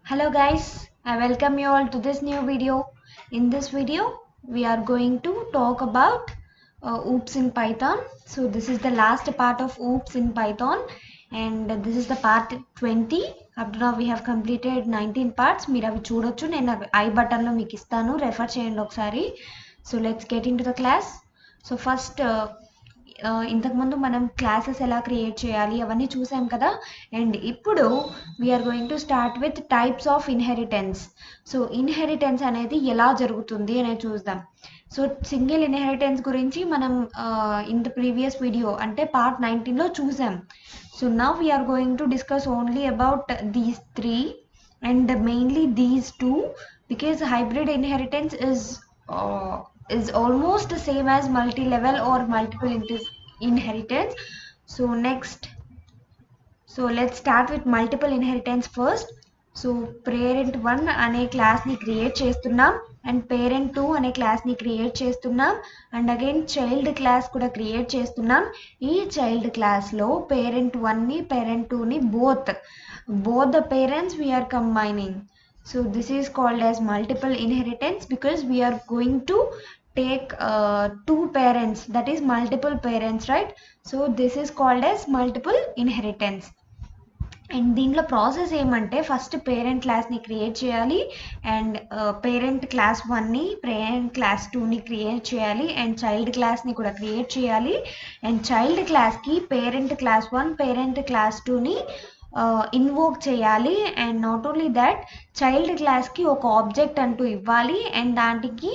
Hello guys, I welcome you all to this new video. In this video, we are going to talk about OOPS in Python. So this is the last part of OOPS in Python and this is the part 20. Up to now we have completed 19 parts. మీరు అవి చూడొచ్చు, నేను I బటన్లో మీకు ఇస్తాను, refer చేయండి ఒకసారి. So let's get into the class. So first ఇంతకుముందు మనం క్లాసెస్ ఎలా క్రియేట్ చేయాలి అవన్నీ చూసాం కదా. అండ్ ఇప్పుడు we're going to start with types of inheritance. So inheritance అనేది ఎలా జరుగుతుంది అనేది చూద్దాం. సో సింగిల్ ఇన్హెరిటెన్స్ గురించి మనం ఇన్ ద ప్రీవియస్ వీడియో అంటే పార్ట్ 19లో చూసాం. So now we're going to discuss only about these three and mainly these two, because hybrid inheritance is almost the same as multi-level or multiple inheritance. So let's start with multiple inheritance first. So parent 1 అనే class ని create చేస్తున్నాం and parent 2 అనే class ని create చేస్తున్నాం and again child class కూడా create చేస్తున్నాం. ఈ child class లో పేరెంట్ 1 ని పేరెంట్ 2 ని both the parents we are combining. So this is called as multiple inheritance because we are going to take two parents, that is multiple parents, right? So this is called as multiple inheritance. And దీంట్లో process ఏమంటే first parent క్లాస్ని create చేయాలి and parent class 1ని parent class 2ని create చేయాలి and child క్లాస్ని కూడా create చేయాలి and child క్లాస్కి parent class 1 parent class 2ని ఇన్వోక్ చేయాలి and not only that child క్లాస్కి ఒక ఆబ్జెక్ట్ అంటూ ఇవ్వాలి అండ్ దానికి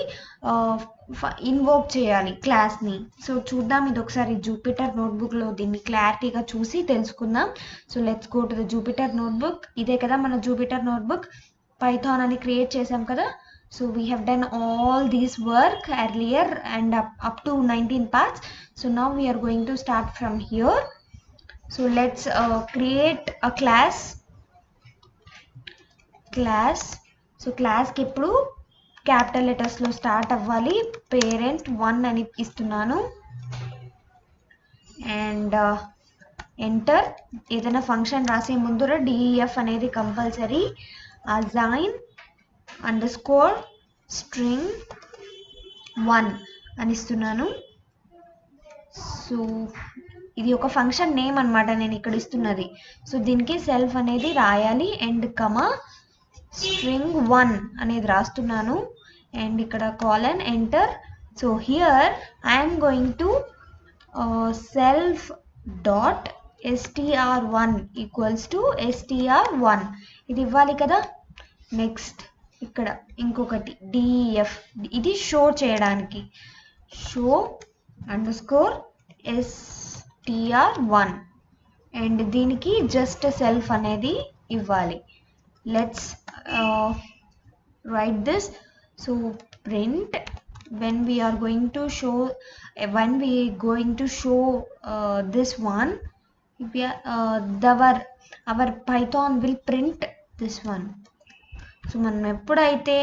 ఇన్వోక్ చేయాలి క్లాస్ని. సో చూద్దాం, ఇది ఒకసారి జూపిటర్ నోట్బుక్లో దీన్ని క్లారిటీగా చూసి తెలుసుకుందాం. So let's go to the Jupyter notebook. ఇదే కదా మన జూపిటర్ నోట్బుక్, పైథాన్ అని క్రియేట్ చేసాం కదా. So we have done all this work earlier and up to 19 parts. So now we are going to start from here. So let's create a class. So class కి ఇప్పుడు capital letters లో start అవ్వాలి. Parent 1 అని ఇస్తున్నాను and enter. ఏదైనా function రాసే ముందు DEF అనేది కంపల్సరీ. అసైన్ అండర్స్కోర్ స్ట్రింగ్ 1 అని ఇస్తున్నాను. సో ఇది ఒక ఫంక్షన్ నేమ్ అన్నమాట నేను ఇక్కడ ఇస్తున్నది. సో దీనికి సెల్ఫ్ అనేది రాయాలి అండ్ కమా స్ట్రింగ్ 1 అనేది రాస్తున్నాను అండ్ ఇక్కడ colon enter. So here I'm going to self dot str1 equals to str1 ఇది ఇవ్వాలి కదా. నెక్స్ట్ ఇక్కడ ఇంకొకటి DEF, ఇది షో చేయడానికి షో అండర్స్కోర్ str1 అండ్ దీనికి జస్ట్ సెల్ఫ్ అనేది ఇవ్వాలి. Let's write this. So print when we are going to show this one, we are, our Python will print this one. So మనం ఎప్పుడైతే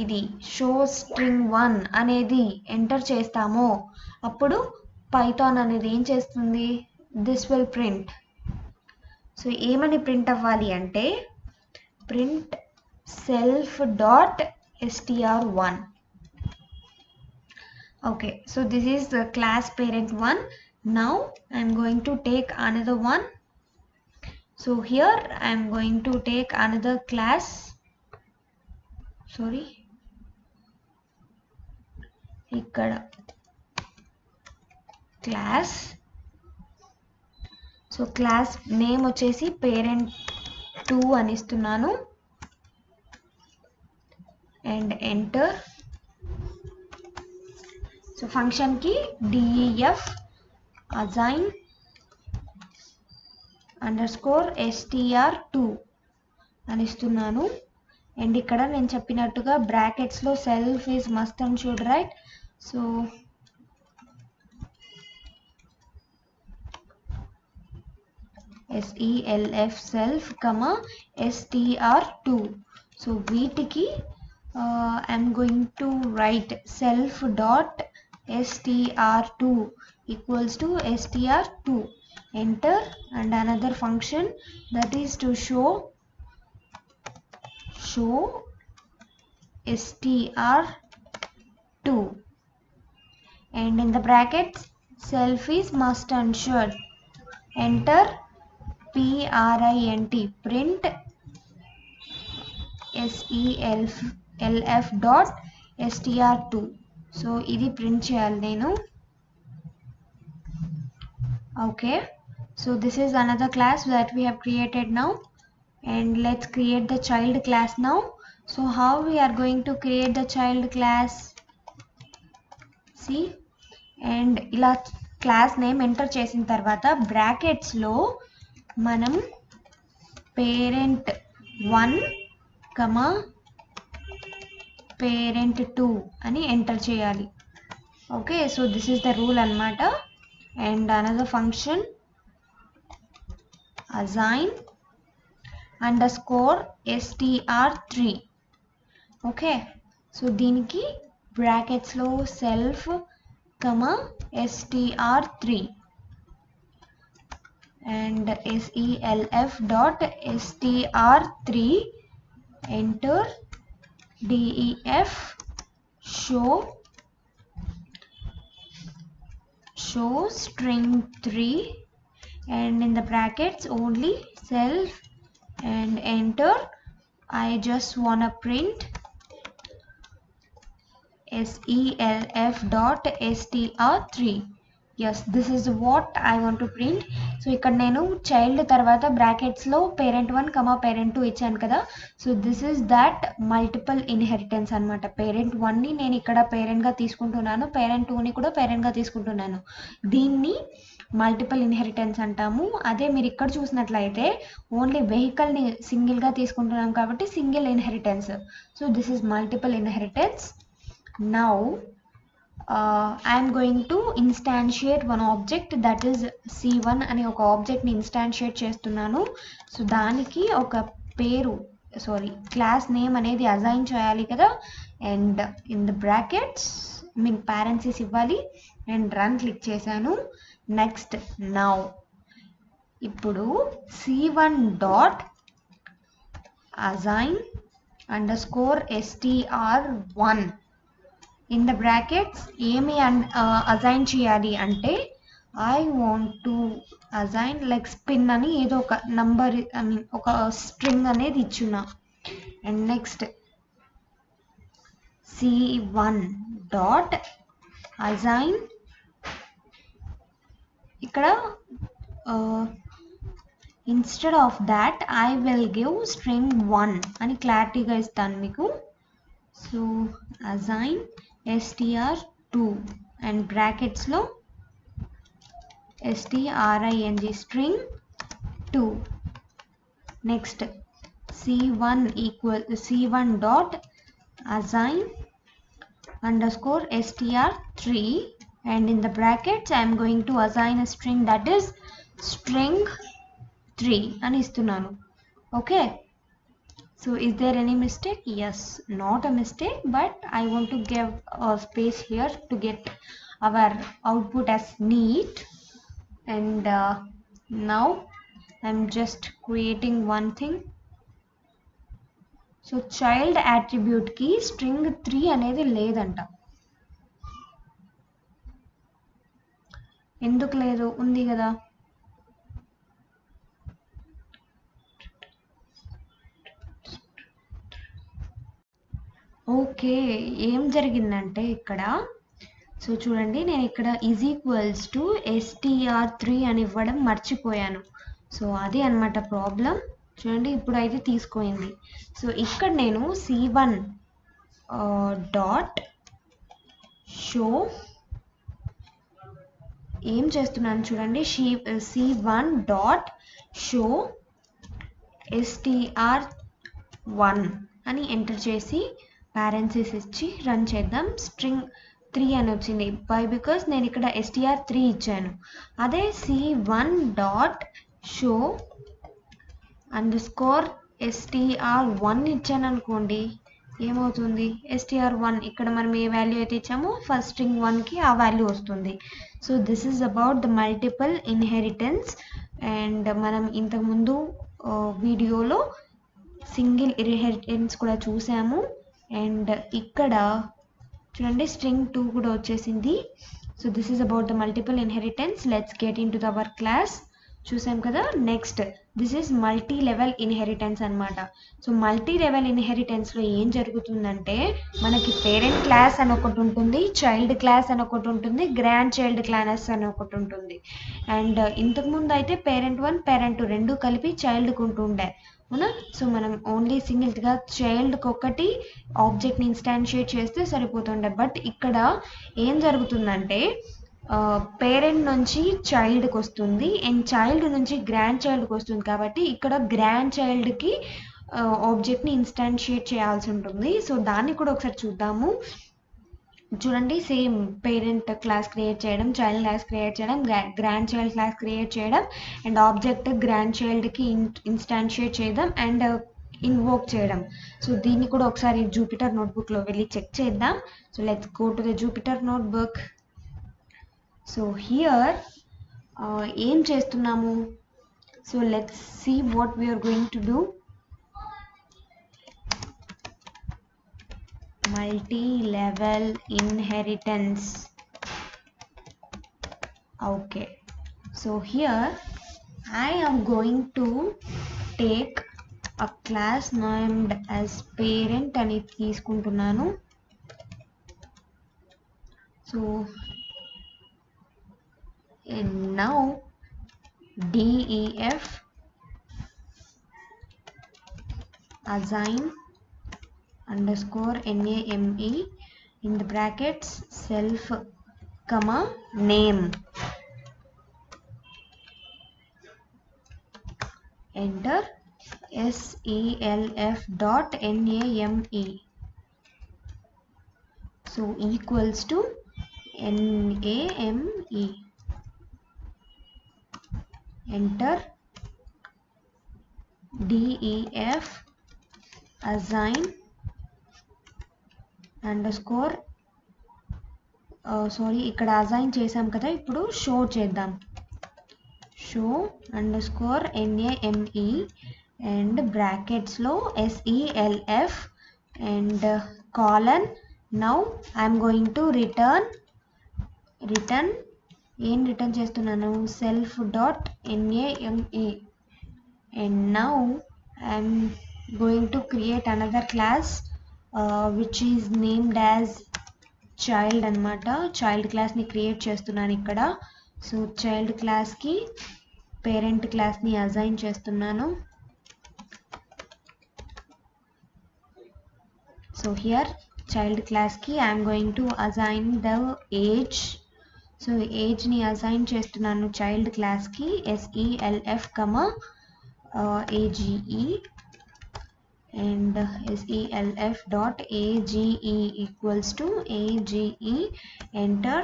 ఇది షో స్ట్రింగ్ 1 అనేది enter చేస్తామో అప్పుడు Python అనేది ఏం చేస్తుంది, దిస్ విల్ ప్రింట్. సో ఏమని ప్రింట్ అవ్వాలి అంటే print self dot str1. okay, so this is the class parent 1. now I'm going to take another one. so here I'm going to take another class, sorry, ఇక్కడ class. So class name వచ్చేసి parent 2 అని ఇస్తున్నాను and enter. So ఫంక్షన్కి DEF assign underscore str2 అని ఇస్తున్నాను and ఇక్కడ నేను చెప్పినట్టుగా బ్రాకెట్స్లో self is must and should write. So self self comma str2. so వీటికి I'm going to write self dot str2 equals to str2 enter and another function that is to show show str2, and in the brackets self is must and should. Enter print, print self dot str2. So ఇది print చేయాలి నేను. Okay, so this is another class that we have created now, and let's create the child class now. So how we are going to create the child class? See, and ఇలా class name enter చేసిన తర్వాత brackets లో మనం parent1 parent2 అని enter చేయాలి. Okay, so this is the rule అన్నమాట. And another function assign underscore str3. Okay, so దీనికి brackets లో self str3 and self dot str3. enter def show string3, and in the brackets only self, and enter. I just wanna print self dot str3. yes, this is what I want to print. So ఇక్కడ నేను child తర్వాత brackets లో parent1 parent2 ఇచ్చాను కదా. So this is that multiple inheritance అన్నమాట. parent1 ని నేను ఇక్కడ పేరెంట్ గా తీసుకుంటున్నాను, parent2 ని కూడా పేరెంట్ గా తీసుకుంటున్నాను. దీన్ని మల్టిపుల్ ఇన్హెరిటెన్స్ అంటాము. అదే మీరు ఇక్కడ చూసినట్లయితే ఓన్లీ వెహికల్ ని సింగిల్ గా తీసుకుంటున్నాం కాబట్టి single inheritance. So this is multiple inheritance. now I am going to instantiate one object, that is c1 అనే ఒక ఆబ్జెక్ట్ ని ఇన్స్టాన్షియేట్ చేస్తున్నాను. సో దానికి ఒక పేరు క్లాస్ నేమ్ అనేది అసైన్ చేయాలి కదా. And in the brackets mean parenthesis ఇవ్వాలి అండ్ రన్ క్లిక్ చేశాను. నెక్స్ట్ నౌ ఇప్పుడు c1 dot assign underscore str1 in the brackets ఏమి అసైన్ చేయాలి అంటే I want to assign like spin అని ఏదో ఒక నంబర్ ఐ మీన్ ఒక స్ట్రింగ్ అనేది ఇచ్చున్నా. And next c1 dot assign ఇక్కడ instead of that I will give string 1 అని క్లారిటీగా ఇస్తాను మీకు. So assign str2 and brackets లో string string 2. next c1 dot assign underscore str3, and in the brackets I am going to assign a string, that is string 3 అని ఇస్తున్నాను. okay, so is there any mistake? yes, not a mistake, but I want to give a space here to get our output as neat. And now I'm just creating one thing. so child attribute ki string 3 అనేది లేదంట. ఎందుకు లేదు? ఉంది కదా. Okay, ఏం జరిగిందంటే ఇక్కడ so చూడండి, నేను ఇక్కడ ఈజ్ ఈక్వల్స్ టు str3 అని ఇవ్వడం మర్చిపోయాను. సో అదే అన్నమాట ప్రాబ్లం. చూడండి, ఇప్పుడు అయితే తీసుకోయింది. సో ఇక్కడ నేను c1 డాట్ షో ఏం చేస్తున్నాను చూడండి, c1 డాట్ షో str1 అని ఎంటర్ చేసి పారెంథసిస్ ఇచ్చి రన్ చేద్దాం. స్ట్రింగ్ 3 అని వచ్చింది బికాస్ నేను ఇక్కడ str3 ఇచ్చాను. అదే c1 dot show underscore str1 ఇచ్చాను అనుకోండి, ఏమవుతుంది? str1 ఇక్కడ మనం ఏ వాల్యూ అయితే ఇచ్చామో ఫస్ట్ స్ట్రింగ్ 1కి ఆ వాల్యూ వస్తుంది. So this is about the multiple inheritance. And మనం ఇంతకుముందు వీడియోలో సింగిల్ ఇన్హెరిటెన్స్ కూడా చూసాము. అండ్ ఇక్కడ చూడండి స్ట్రింగ్ 2 కూడా వచ్చేసింది. So this is about the multiple inheritance. Let's get in to our class. చూసాం కదా. Next this is multi level inheritance అనమాట. సో మల్టీ లెవెల్ ఇన్హెరిటెన్స్లో ఏం జరుగుతుందంటే మనకి పేరెంట్ క్లాస్ అని ఒకటి ఉంటుంది, చైల్డ్ క్లాస్ అని ఒకటి ఉంటుంది, గ్రాండ్ చైల్డ్ క్లాస్ అని ఒకటి ఉంటుంది. అండ్ ఇంతకుముందు అయితే పేరెంట్ 1 పేరెంట్ 2 రెండు కలిపి చైల్డ్కి ఉంటుండే అవునా. సో మనం ఓన్లీ సింగిల్గా చైల్డ్కి ఒకటి ఆబ్జెక్ట్ని ఇన్స్టాన్షియేట్ చేస్తే సరిపోతుండే. బట్ ఇక్కడ ఏం జరుగుతుందంటే పేరెంట్ నుంచి చైల్డ్కి వస్తుంది అండ్ చైల్డ్ నుంచి గ్రాండ్ చైల్డ్కి వస్తుంది. కాబట్టి ఇక్కడ గ్రాండ్ చైల్డ్కి ఆబ్జెక్ట్ని ఇన్స్టాన్షియేట్ చేయాల్సి ఉంటుంది. సో దాన్ని కూడా ఒకసారి చూద్దాము. చూడండి సేమ్ పేరెంట్ క్లాస్ క్రియేట్ చేయడం, చైల్డ్ క్లాస్ క్రియేట్ చేయడం, గ్రాండ్ చైల్డ్ క్లాస్ క్రియేట్ చేయడం అండ్ ఆబ్జెక్ట్ గ్రాండ్ చైల్డ్కి ఇన్స్టాన్షియేట్ చేయడం అండ్ ఇన్వోక్ చేయడం. సో దీన్ని కూడా ఒకసారి జూపిటర్ నోట్బుక్లో వెళ్ళి చెక్ చేద్దాం. So let's go to the Jupyter notebook. So here ఏం చేస్తున్నాము? So let's see what we're going to do. Multi-level inheritance. Okay, so here I am going to take a class named as parent అని తీసుకుంటున్నాను. So and now def assign underscore name in the brackets self comma name. Enter self dot name. So equals to name. Enter def assign underscore ఇక్కడ assign చేసాం కదా, ఇప్పుడు show చేద్దాం. Show underscore name and బ్రాకెట్స్లో self and colon. Now I'm going to return ఏం return చేస్తున్నాను? Self dot name. And now I'm going to create another class which is named as child అనమాట. Child క్లాస్ని create చేస్తున్నాను ఇక్కడ. So child క్లాస్కి parent క్లాస్ని assign చేస్తున్నాను. So here child క్లాస్కి I'm going to assign the age. So ఏజ్ని assign చేస్తున్నాను చైల్డ్ క్లాస్కి self comma age and self dot age equals to age. Enter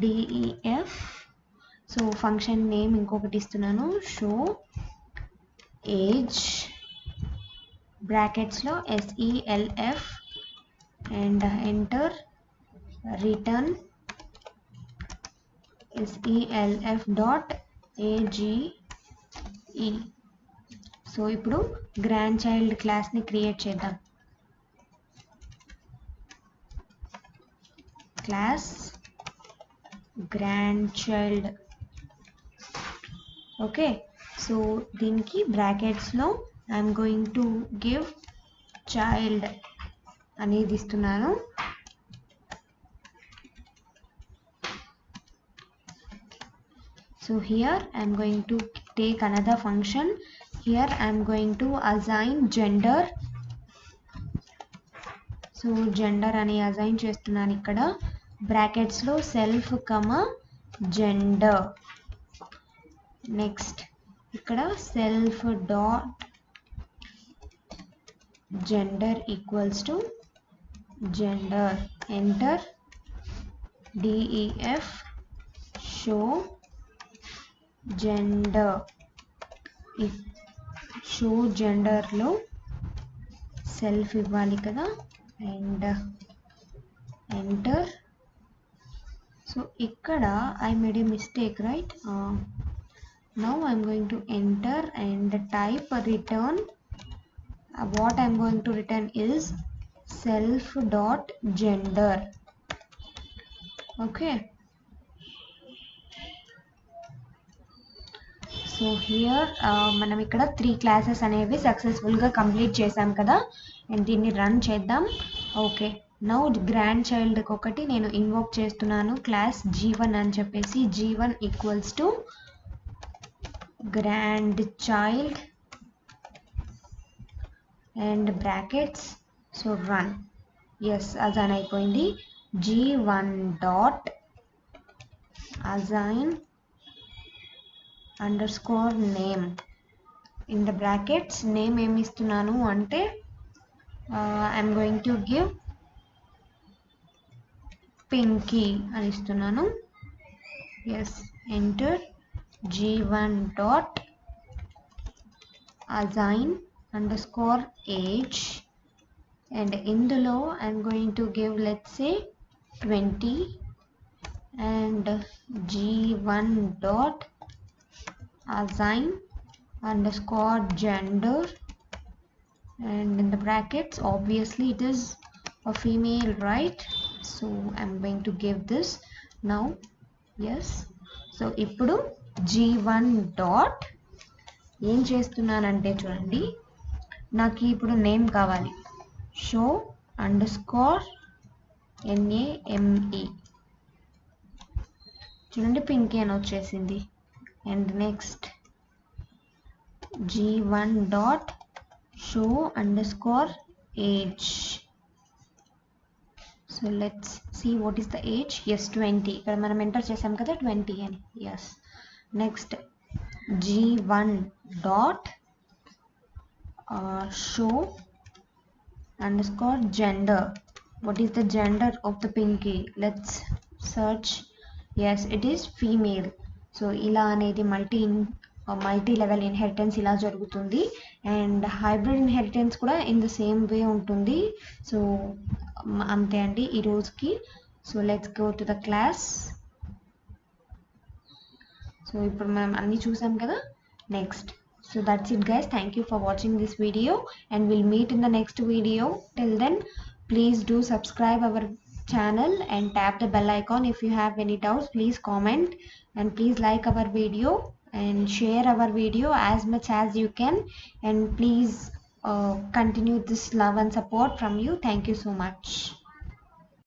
def. So function name ఇంకొకటి ఇస్తున్నాను, show age బ్రాకెట్స్లో self and enter return self dot age. So ఇప్పుడు grand child క్లాస్ని create చేద్దాం. Class grand child. Okay, so దీనికి బ్రాకెట్స్లో I'm going to give child అనేది ఇస్తున్నాను. So here I am going to take another function. Here I am going to assign gender. So gender అని assign చేస్తున్నాను ఇక్కడ. బ్రాకెట్స్లో సెల్ఫ్ కమా జెండర్. నెక్స్ట్ ఇక్కడ self dot gender equals to gender. Enter def show gender. Show జెండర్లో self ఇవ్వాలి కదా and enter. So ఇక్కడ I made a mistake right. Now I'm going to enter and type return what I'm going to return is self dot gender. Okay, so here మనం ఇక్కడ 3 classes అనేవి సక్సెస్ఫుల్గా complete చేసాం కదా, and దీన్ని run చేద్దాం. Okay, now grand చైల్డ్కి ఒకటి నేను ఇన్వోక్ చేస్తున్నాను క్లాస్ g1 అని చెప్పేసి. g1 equals to grand child and brackets, so run. Yes, assign అయిపోయింది. g1 dot assign underscore name in the brackets. Name ఏమి ఇస్తున్నాను అంటే I'm going to give Pinky అని ఇస్తున్నాను. Yes, enter g1 dot assign underscore age, and ఇందులో I'm going to give let's say 20 and g1 dot assign underscore gender, and in the brackets obviously it is a female, right? So I'm going to give this now. Yes, so ఇప్పుడు g1 dot ఏం చేస్తున్నానంటే చూడండి, నాకు ఇప్పుడు name కావాలి. show underscore name, చూడండి పింకీ అని వచ్చేసింది. And next g1 dot show underscore age. So let's see what is the age. Yes, 20. ఇక్కడ మనం ఎంటర్ చేసాం కదా 20 అని. Yes, next g1 dot show underscore gender. What is the gender of the Pinky? Let's search. Yes, it is female. So ఇలా అనేది multi level inheritance ఇలా జరుగుతుంది. And hybrid inheritance కూడా ఇన్ ద సేమ్ వే ఉంటుంది. So అంతే అండి ఈ రోజుకి. So let's go to the class. So ఇప్పుడు మనం అన్నీ చూసాం కదా. Next, so that's it guys, thank you for watching this video and we'll meet in the next video. Till then, please do subscribe our channel and tap the bell icon. If you have any doubts, please comment, and please like our video and share our video as much as you can, and please continue this love and support from you. Thank you so much.